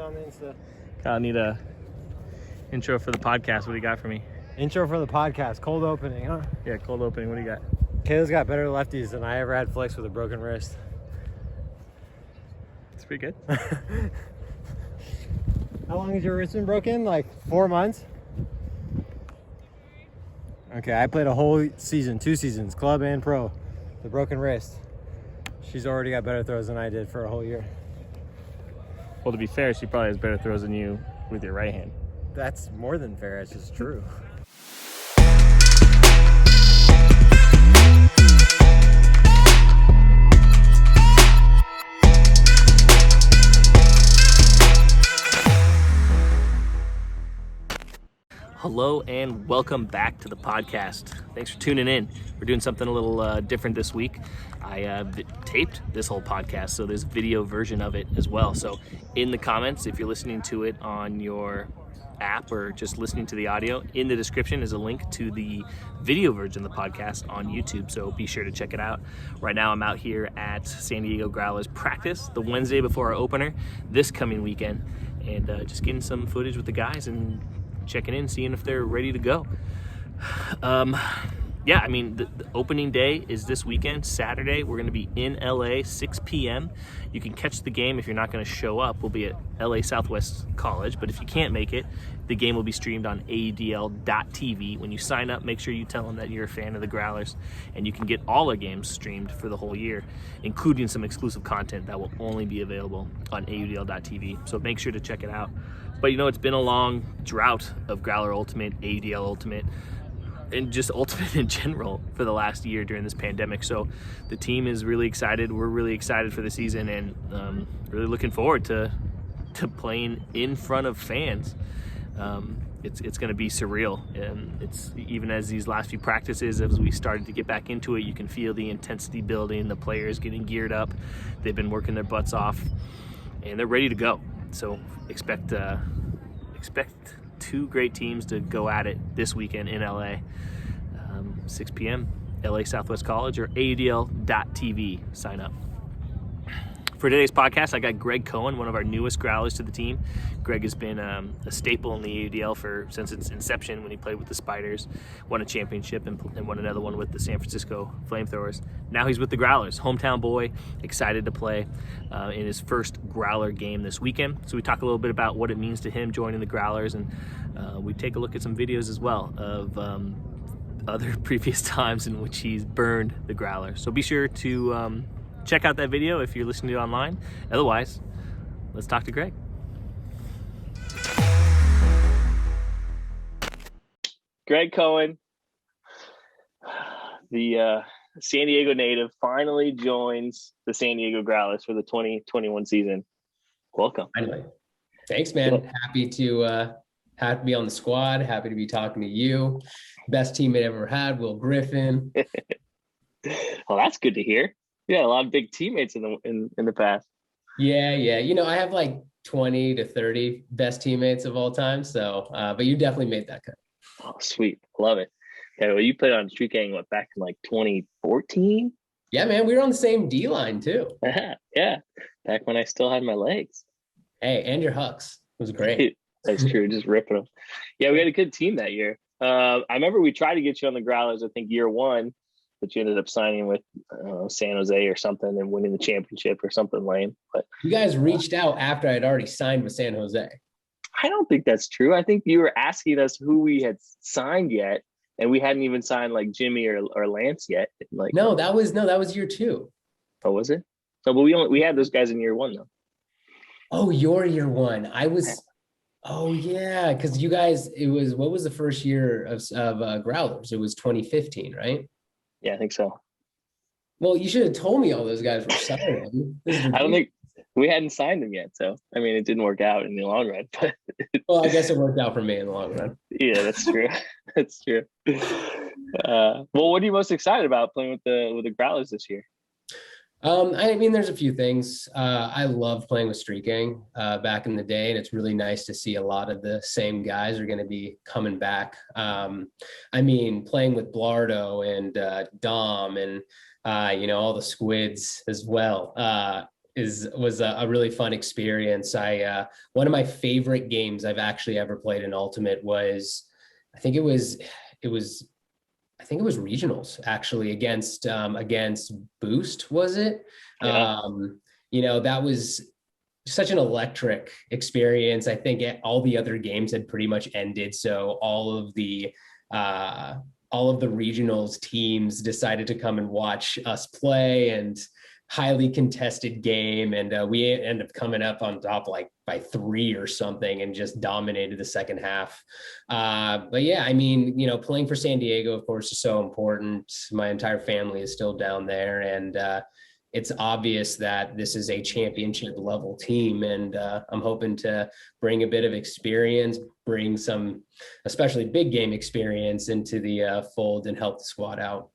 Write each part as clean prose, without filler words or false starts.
on the Insta. Kyle, need a intro for the podcast. What do you got for me? Intro for the podcast. Cold opening, huh? Yeah, cold opening. What do you got? Kayla's got better lefties than I ever had flicks with a broken wrist. It's pretty good. How long has your wrist been broken? Like 4 months? Okay, I played a whole season, 2 seasons, club and pro, the broken wrist. She's already got better throws than I did for a whole year. Well, to be fair, she probably has better throws than you with your right hand. That's more than fair. It's just true. Hello and welcome back to the podcast. Thanks for tuning in. We're doing something a little different this week. I taped this whole podcast, so there's a video version of it as well. So in the comments, if you're listening to it on your app or just listening to the audio, in the description is a link to the video version of the podcast on YouTube, so be sure to check it out. Right now I'm out here at San Diego Growlers practice the Wednesday before our opener this coming weekend, and just getting some footage with the guys and checking in, seeing if they're ready to go. Yeah, I mean, the opening day is this weekend, Saturday. We're going to be in LA, 6 p.m. You can catch the game if you're not going to show up. We'll be at LA Southwest College, but if you can't make it, the game will be streamed on AUDL.TV. When you sign up, make sure you tell them that you're a fan of the Growlers, and you can get all our games streamed for the whole year, including some exclusive content that will only be available on AUDL.TV. So make sure to check it out. But you know, it's been a long drought of Growler Ultimate, AUDL Ultimate, and just Ultimate in general for the last year during this pandemic. So the team is really excited. We're really excited for the season, and really looking forward to playing in front of fans. It's going to be surreal, and it's even as these last few practices, as we started to get back into it, you can feel the intensity building, the players getting geared up. They've been working their butts off, and they're ready to go. So expect 2 great teams to go at it this weekend in LA. 6 p.m. LA Southwest College or AUDL.TV. Sign up. For today's podcast, I got Greg Cohen, one of our newest Growlers to the team. Greg has been a staple in the AUDL since its inception, when he played with the Spiders, won a championship and won another one with the San Francisco Flamethrowers. Now he's with the Growlers, hometown boy, excited to play in his first Growler game this weekend. So we talk a little bit about what it means to him joining the Growlers, and we take a look at some videos as well of other previous times in which he's burned the Growlers. So be sure to check out that video if you're listening to it online. Otherwise, let's talk to Greg. Greg Cohen, the San Diego native, finally joins the San Diego Growlers for the 2021 season. Welcome. Finally. Thanks, man. Happy to be on the squad. Happy to be talking to you. Best teammate I ever had, Will Griffin. Well, that's good to hear. Yeah, a lot of big teammates in the past. Yeah. You know, I have like 20 to 30 best teammates of all time. So, but you definitely made that cut. Oh, sweet. Love it. Yeah, well, you played on Street Gang, back in like 2014? Yeah, man. We were on the same D line too. Yeah. Back when I still had my legs. Hey, and your hucks. It was great. That's true. Just ripping them. Yeah, we had a good team that year. I remember we tried to get you on the Growlers, I think year 1, but you ended up signing with San Jose or something and winning the championship or something lame. But you guys reached out after I'd already signed with San Jose. I don't think that's true. I think you were asking us who we had signed yet, and we hadn't even signed like Jimmy or Lance yet. No, that was year 2. Oh, was it? No, but we had those guys in year 1 though. Oh, your year 1. Oh yeah, because you guys, what was the first year of Growlers? It was 2015, right? Yeah, I think so. Well, you should have told me all those guys were signed. I don't think we hadn't signed them yet, so I mean, it didn't work out in the long run. But well, I guess it worked out for me in the long run. Yeah, that's true. That's true. Well, what are you most excited about playing with the Growlers this year? I mean, there's a few things. I love playing with Street Gang back in the day, and it's really nice to see a lot of the same guys are going to be coming back. I mean, playing with Blardo and Dom and, all the squids as well. was a really fun experience. One of my favorite games I've actually ever played in Ultimate was, I think it was I think it was regionals actually against Boost, was it? Yeah. That was such an electric experience. I think all the other games had pretty much ended, so uh, all of the regionals teams decided to come and watch us play, and highly contested game, and we ended up coming up on top like by 3 or something and just dominated the second half. But yeah, I mean, playing for San Diego, of course, is so important. My entire family is still down there, and it's obvious that this is a championship level team, and I'm hoping to bring a bit of experience, bring some, especially big game experience into the fold and help the squad out.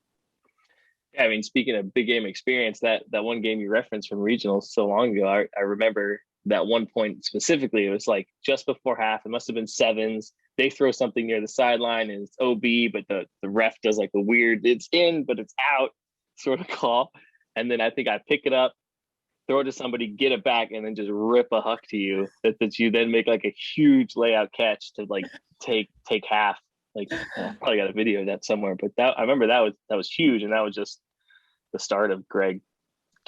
Yeah, I mean, speaking of big game experience, that one game you referenced from regionals so long ago, I remember that one point specifically. It was like just before half. It must have been sevens. They throw something near the sideline and it's OB, but the ref does like the weird, it's in, but it's out sort of call. And then I think I pick it up, throw it to somebody, get it back, and then just rip a huck to you that you then make like a huge layout catch to like take half. Like I probably got a video of that somewhere, but I remember that was huge, and that was just the start of Greg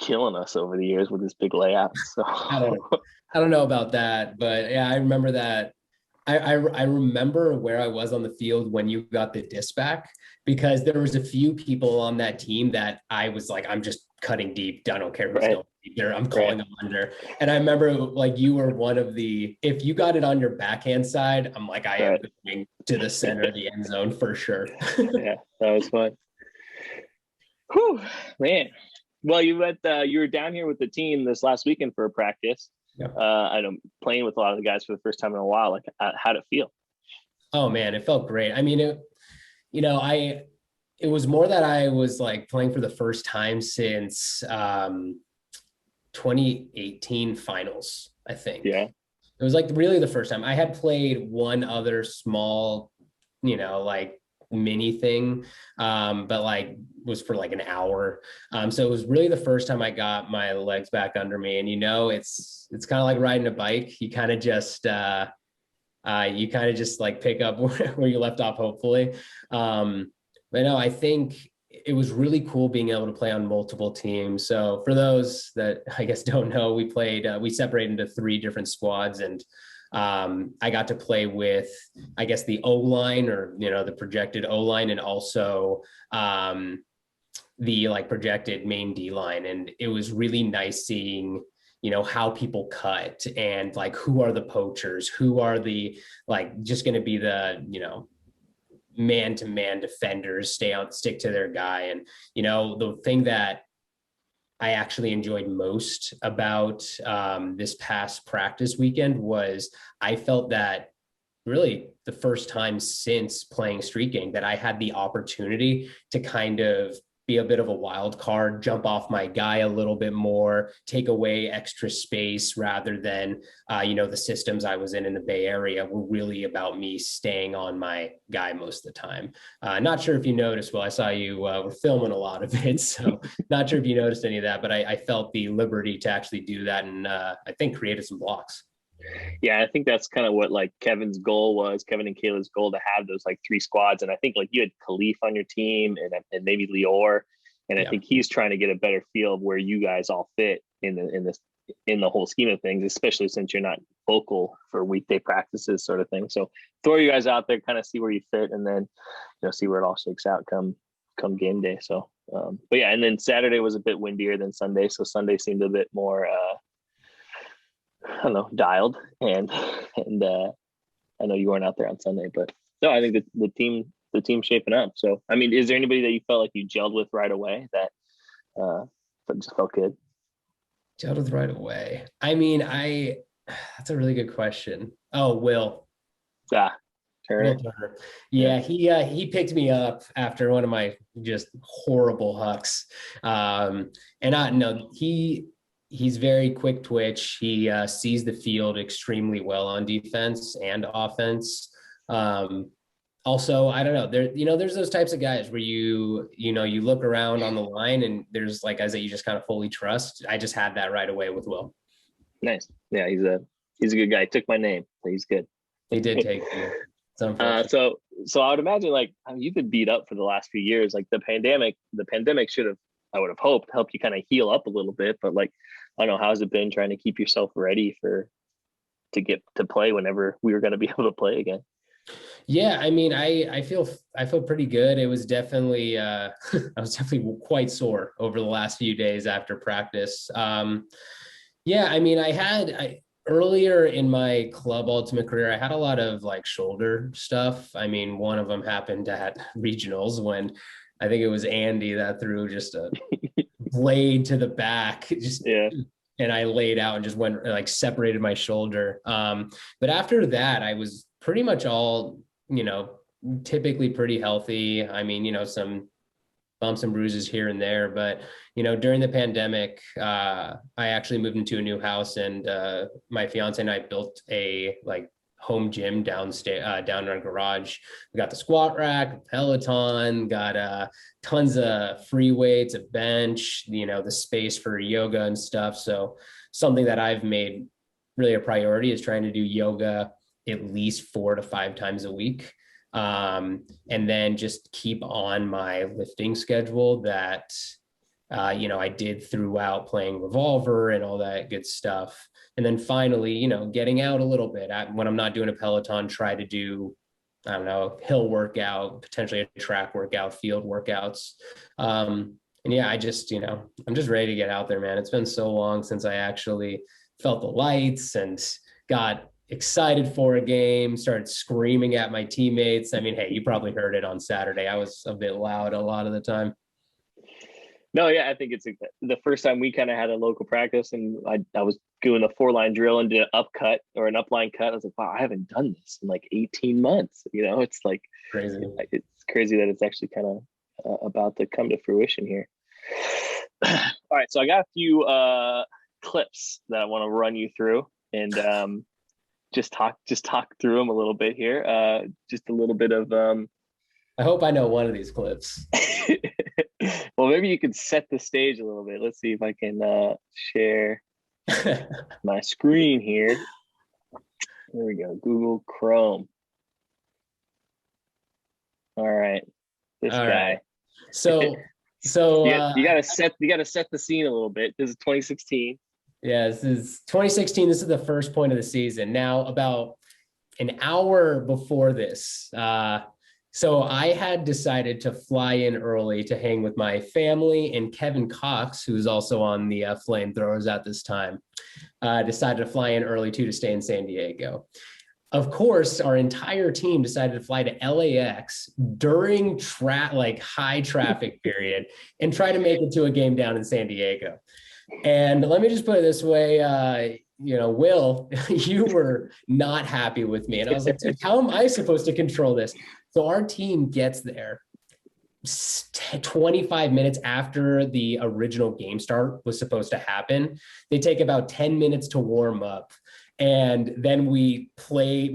killing us over the years with his big layouts. So I don't know about that, but yeah, I remember that. I remember where I was on the field when you got the disc back, because there was a few people on that team that I was like, I'm just cutting deep. I don't care who's going deep there. I'm calling them under. And I remember like you were one of the, if you got it on your backhand side, I'm like, I am going to the center of the end zone for sure. Yeah, that was fun. Whew, man. Well, you were down here with the team this last weekend for a practice. Yep. I know, playing with a lot of the guys for the first time in a while. Like, how'd it feel? Oh man, it felt great. I mean, it was more that I was like playing for the first time since 2018 finals, I think. Yeah. It was like really the first time. I had played one other small, like mini thing, but like was for like an hour. So it was really the first time I got my legs back under me. And it's kind of like riding a bike. You kind of just like pick up where you left off, hopefully. But no, I think it was really cool being able to play on multiple teams. So for those that I guess don't know, we separated into 3 different squads, and I got to play with, I guess, the O-line, or, the projected O-line, and also the like projected main D-line. And it was really nice seeing, how people cut, and like, who are the poachers, who are the, like, just going to be the, man-to-man defenders, stick to their guy. And, the thing that I actually enjoyed most about this past practice weekend was I felt that really the first time since playing streaking that I had the opportunity to kind of be a bit of a wild card, jump off my guy a little bit more, take away extra space, rather than, the systems I was in the Bay Area were really about me staying on my guy most of the time. Not sure if you noticed, well, I saw you were filming a lot of it, so not sure if you noticed any of that, but I felt the liberty to actually do that, and I think created some blocks. Yeah, I think that's kind of what like Kevin and Kayla's goal, to have those like 3 squads. And I think like you had Khalif on your team, and maybe Lior, and I think he's trying to get a better feel of where you guys all fit in the whole scheme of things, especially since you're not vocal for weekday practices sort of thing. So throw you guys out there, kind of see where you fit, and then see where it all shakes out come game day. So but yeah, and then Saturday was a bit windier than Sunday, so Sunday seemed a bit more I don't know, dialed, and I know you weren't out there on Sunday, but no, I think the team's shaping up. So, I mean, is there anybody that you felt like you gelled with right away that just felt good? Gelled with right away. I mean, that's a really good question. Oh, Will. Turner. Yeah, he picked me up after one of my just horrible hucks. And I know he's very quick twitch. He sees the field extremely well on defense and offense. also, I don't know, there's those types of guys where you look around on the line and there's like guys that you just kind of fully trust. I just had that right away with Will. Nice. Yeah, he's a good guy. He took my name, so he's good. He did take you. It's unfortunate. So I would imagine, like, I mean, you've been beat up for the last few years. Like the pandemic should have, I would have hoped, helped you kind of heal up a little bit. But like, I don't know, how's it been trying to keep yourself ready to get to play whenever we were going to be able to play again? Yeah, I mean, I feel pretty good. It was definitely I was definitely quite sore over the last few days after practice. Yeah, I mean, earlier in my club ultimate career, I had a lot of like shoulder stuff. I mean, one of them happened at regionals when I think it was Andy that threw just a blade to the back, just Yeah. and I laid out and just went like separated my shoulder. But after that, I was pretty much all, typically pretty healthy. I mean, some bumps and bruises here and there, but during the pandemic, I actually moved into a new house, and my fiance and I built a like home gym downstairs, down in our garage. We got the squat rack, Peloton, got tons of free weights, a bench, the space for yoga and stuff. So something that I've made really a priority is trying to do yoga at least 4 to 5 times a week. And then just keep on my lifting schedule that, I did throughout playing Revolver and all that good stuff. And then finally, getting out a little bit when I'm not doing a Peloton, try to do, I don't know, hill workout, potentially a track workout, field workouts. And yeah, I'm just ready to get out there, man. It's been so long since I actually felt the lights and got excited for a game, started screaming at my teammates. I mean, hey, you probably heard it on Saturday. I was a bit loud a lot of the time. No, yeah, I think it's the first time we kind of had a local practice, and I was doing a 4-line drill and did an upcut or an upline cut. I was like, wow, I haven't done this in like 18 months. It's like Crazy. It's crazy that it's actually kind of about to come to fruition here. All right, so I got a few clips that I want to run you through, and just talk through them a little bit here. Just a little bit of I hope I know one of these clips. Well, maybe you could set the stage a little bit. Let's see if I can share my screen here. There we go. Google Chrome. All right. This All guy. right. So you gotta set the scene a little bit. This is 2016. Yeah, this is 2016. This is the first point of the season. Now, about an hour before this, so I had decided to fly in early to hang with my family, and Kevin Cox, who's also on the Flamethrowers at this time, decided to fly in early too to stay in San Diego. Of course, our entire team decided to fly to LAX during high traffic period and try to make it to a game down in San Diego. And let me just put it this way, Will, you were not happy with me. And I was like, how am I supposed to control this? So our team gets there 25 minutes after the original game start was supposed to happen. They take about 10 minutes to warm up. And then we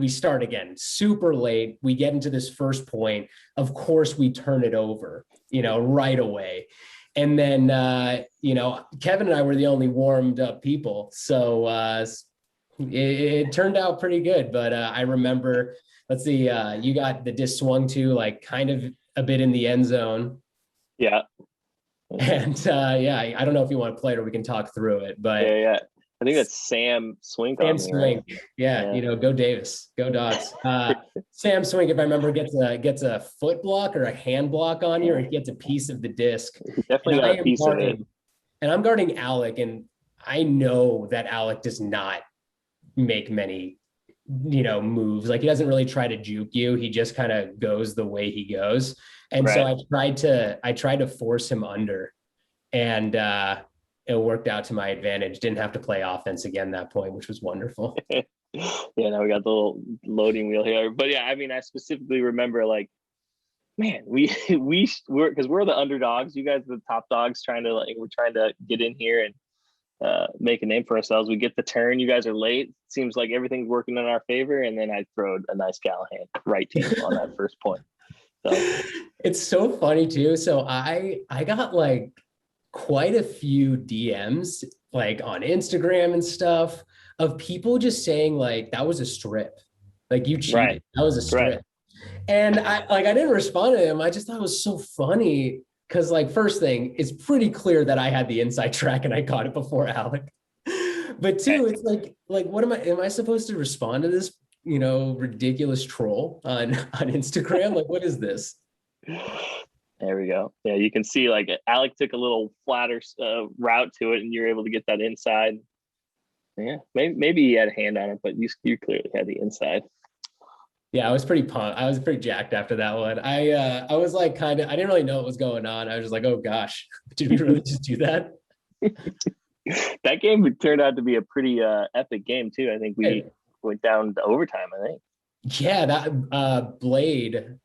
start again super late. We get into this first point. Of course, we turn it over, right away. And then, Kevin and I were the only warmed up people. So it turned out pretty good. But I remember, let's see, you got the disc swung to like kind of a bit in the end zone. Yeah. And I don't know if you want to play it or we can talk through it. But yeah. I think that's Sam Swink. Sam Swink. Right? Yeah, go Davis. Go Dogs. Sam Swink, if I remember, gets a foot block or a hand block on you, or he gets a piece of the disc. Definitely got a piece of it. And I'm guarding Alec, and I know that Alec does not make many, moves. Like he doesn't really try to juke you. He just kind of goes the way he goes. And right. So I tried to force him under, and it worked out to my advantage. Didn't have to play offense again that point, which was wonderful. Yeah, now we got the little loading wheel here. But yeah, I mean, I specifically remember like, man, we're because we're the underdogs. You guys are the top dogs we're trying to get in here. And make a name for ourselves. We get the turn. You guys are late. Seems like everything's working in our favor. And then I throw a nice Callahan right to you on that first point. So It's so funny too. So I got like quite a few DMs like on Instagram and stuff of people just saying like that was a strip. Like you cheated. Right. That was a strip. Right. And I didn't respond to him. I just thought it was so funny because like first thing, it's pretty clear that I had the inside track and I caught it before Alec. But two, it's like what am I supposed to respond to this, ridiculous troll on Instagram? Like, what is this? There we go. Yeah, you can see like Alec took a little flatter route to it, and you're able to get that inside. Yeah, maybe he had a hand on it, but you clearly had the inside. Yeah, I was pretty pumped. I was pretty jacked after that one. I was like I didn't really know what was going on. I was just like, oh gosh, did we really just do that? That game turned out to be a pretty epic game too. I think we went down to overtime, I think. Yeah, that Blade,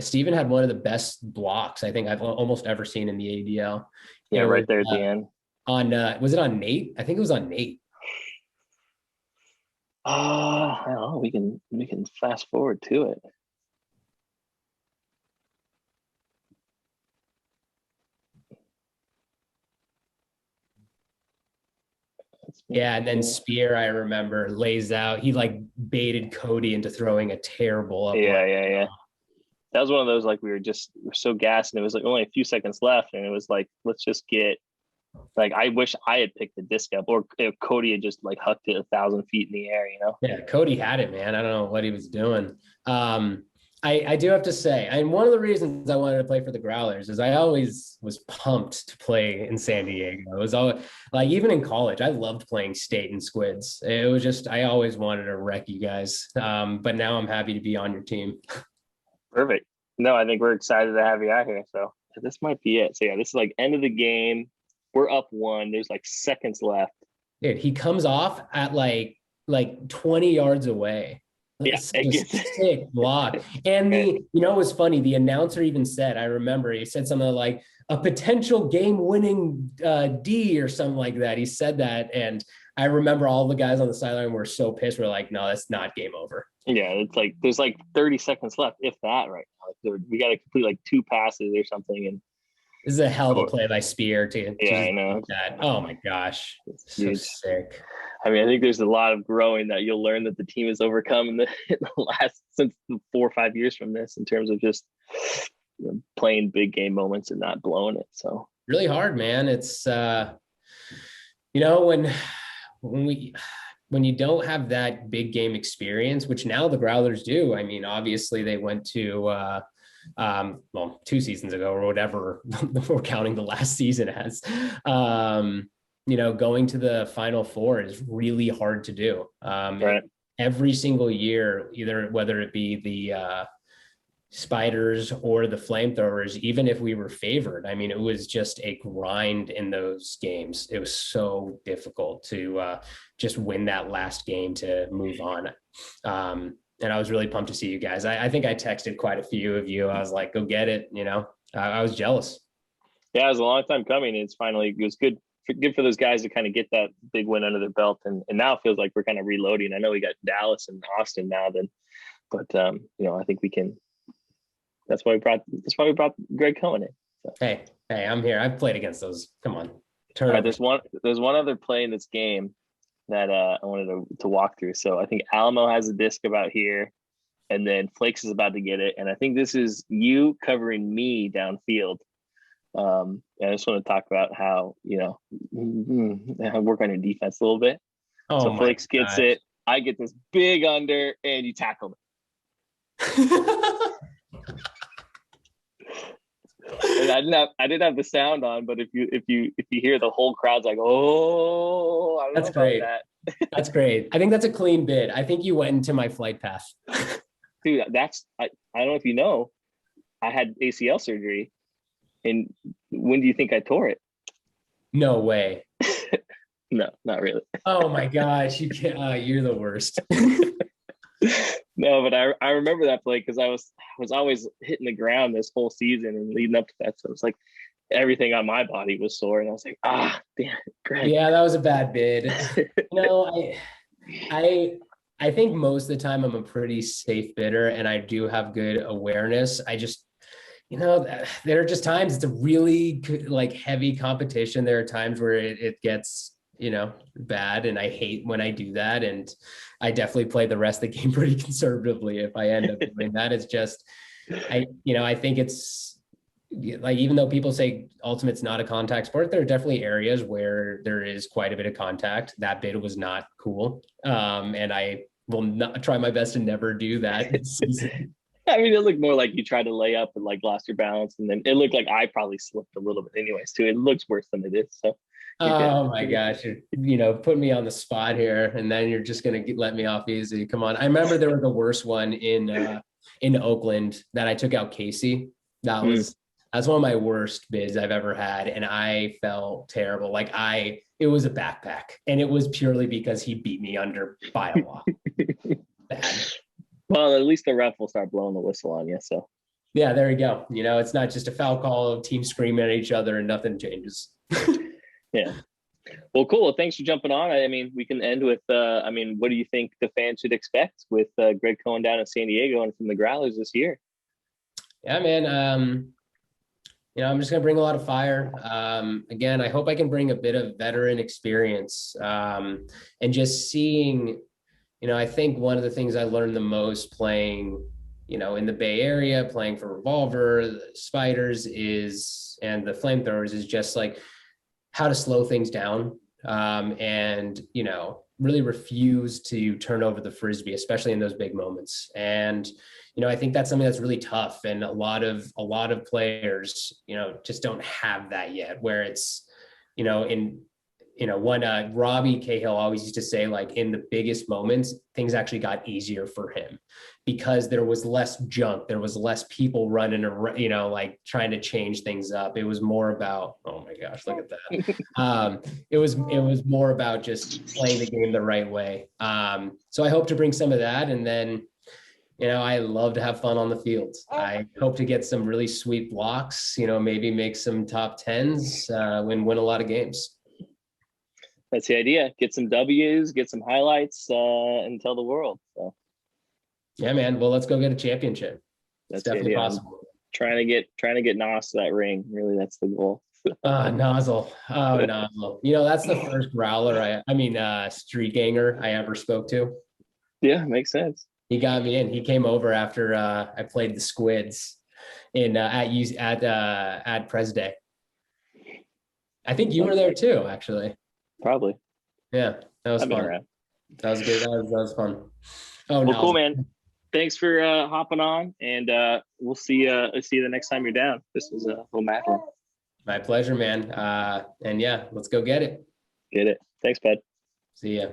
Steven had one of the best blocks I think I've almost ever seen in the ADL. Yeah, right there at the end. Was it on Nate? I think it was on Nate. Well, we can fast forward to it. Yeah, and then Spear, I remember, lays out. He like baited Cody into throwing a terrible up. Yeah. That was one of those like we were so gassed, and it was like only a few seconds left, and it was like let's just get. Like I wish I had picked the disc up, or if Cody had just like hucked it 1,000 feet in the air, Yeah, Cody had it, man. I don't know what he was doing. I do have to say, and one of the reasons I wanted to play for the Growlers is I always was pumped to play in San Diego. It was always like even in college, I loved playing state and squids. It was just I always wanted to wreck you guys. But now I'm happy to be on your team. Perfect. No, I think we're excited to have you out here. So this might be it. So yeah, this is like end of the game. We're up 1. There's like seconds left. Dude, he comes off at like 20 yards away. Yeah, sick block. And it was funny. The announcer even said, I remember he said something like a potential game-winning D or something like that. He said that, and I remember all the guys on the sideline were so pissed. We're like, no, that's not game over. Yeah, it's like there's like 30 seconds left, if that, right now. Like we got to complete like 2 passes or something, and this is a hell of a play by Spear to I know that. Oh my gosh, so sick. I mean, I think there's a lot of growing that you'll learn that the team has overcome in the last since 4 or 5 years from this, in terms of just playing big game moments and not blowing it. So really hard, man. It's when you don't have that big game experience, which now the Growlers do. I mean, obviously they went to 2 seasons ago or whatever we're counting the last season as, going to the Final Four is really hard to do. Right. Every single year, whether it be the Spiders or the Flamethrowers, even if we were favored, I mean, it was just a grind in those games. It was so difficult to just win that last game to move on. And I was really pumped to see you guys. I think I texted quite a few of you. I was like, go get it. I was jealous. Yeah, it was a long time coming. It was good for those guys to kind of get that big win under their belt. And now it feels like we're kind of reloading. I know we got Dallas and Austin now but I think we can. That's why we brought Greg Cohen in. So. Hey, I'm here. I've played against those. Come on. All right, there's one other play in this game that I wanted to walk through. So I think Alamo has a disc about here, and then Flakes is about to get it. And I think this is you covering me downfield. And I just want to talk about how, work on your defense a little bit. Oh, so Flakes gets it. I get this big under, and you tackle it. And I didn't have the sound on, but if you hear the whole crowd's like, oh, I don't that's know great. That. That's great. I think that's a clean bid. I think you went into my flight path. Dude, I don't know if you know, I had ACL surgery, and when do you think I tore it? No way. No, not really. Oh my gosh, you can't. You're the worst. No, but I remember that play because I was always hitting the ground this whole season and leading up to that. So it was like, everything on my body was sore, and I was like, damn it, Greg. Yeah, that was a bad bid. I think most of the time I'm a pretty safe bidder, and I do have good awareness. I just, there are just times it's a really like heavy competition. There are times where it gets, bad, and I hate when I do that. And I definitely play the rest of the game pretty conservatively if I end up doing that. It's just, I think it's like, even though people say ultimate's not a contact sport, there are definitely areas where there is quite a bit of contact. That bid was not cool. And I will not try my best to never do that this season. I mean, it looked more like you tried to lay up and like lost your balance, and then it looked like I probably slipped a little bit anyways too. It looks worse than it is. So oh my gosh, you're put me on the spot here, and then you're just gonna let me off easy. Come on. I remember there was the worst one in Oakland that I took out Casey. That's one of my worst bids I've ever had, and I felt terrible. Like it was a backpack, and it was purely because he beat me under by a lot. Bad. Well, at least the ref will start blowing the whistle on you. So yeah, there you go. It's not just a foul call of teams screaming at each other and nothing changes. Yeah. Well, cool. Well, thanks for jumping on. I mean, we can end with, what do you think the fans should expect with Greg Cohen down in San Diego and from the Growlers this year? Yeah, man. I'm just going to bring a lot of fire. Again, I hope I can bring a bit of veteran experience, and just seeing, I think one of the things I learned the most playing, in the Bay Area, playing for Revolver, the Spiders and the Flamethrowers is just like how to slow things down, and, really refuse to turn over the Frisbee, especially in those big moments. And, I think that's something that's really tough. And a lot of players, just don't have that yet, where it's, Robbie Cahill always used to say, like, in the biggest moments, things actually got easier for him because there was less junk. There was less people running around, like trying to change things up. It was more about, oh my gosh, look at that. It was more about just playing the game the right way. So I hope to bring some of that. And then, I love to have fun on the field. I hope to get some really sweet blocks, maybe make some top tens, win a lot of games. That's the idea. Get some W's, get some highlights, and tell the world. So yeah, man. Well, let's go get a championship. That's definitely possible. Trying to get Nos to that ring. Really, that's the goal. Nozzle. Oh, Nozzle. That's the first Growler street ganger I ever spoke to. Yeah, makes sense. He got me in. He came over after I played the Squids at Pres Day. I think you were there too, actually. Probably. Yeah, that was fun. That was good. That was fun. Oh, well, cool, man. Thanks for hopping on, and we'll see you the next time you're down. This is a little matter. My pleasure, man. And yeah, let's go get it. Get it. Thanks, bud. See ya.